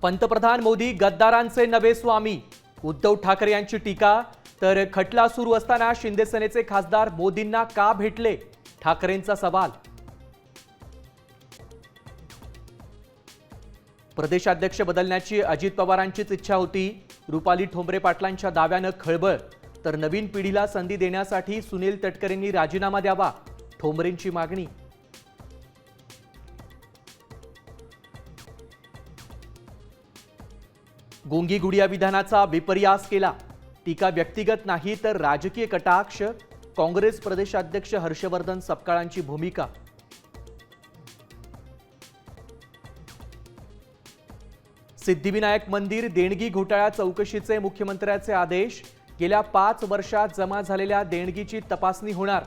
पंतप्रधान मोदी गद्दारांचे नवे स्वामी, उद्धव ठाकरे यांची टीका. तर खटला सुरू असताना शिंदे सेनेचे खासदार मोदींना का भेटले, ठाकरेंचा सवाल. प्रदेशाध्यक्ष बदलण्याची अजित पवारांचीच इच्छा होती. रुपाली ठोंबरे पाटलांच्या दाव्यानं खळबळ. तर नवीन पिढीला संधी देण्यासाठी सुनील तटकरेंनी राजीनामा द्यावा, ठोंबरेंची मागणी. गोंगी गुडिया विधानाचा विपर्यास केला. टीका व्यक्तिगत नाही तर राजकीय कटाक्ष. काँग्रेस प्रदेशाध्यक्ष हर्षवर्धन सपकाळांची भूमिका. सिद्धिविनायक मंदिर देणगी घोटाळा चौकशीचे मुख्यमंत्र्यांचे आदेश. गेल्या 5 वर्षात जमा झालेल्या देणगीची तपासणी होणार.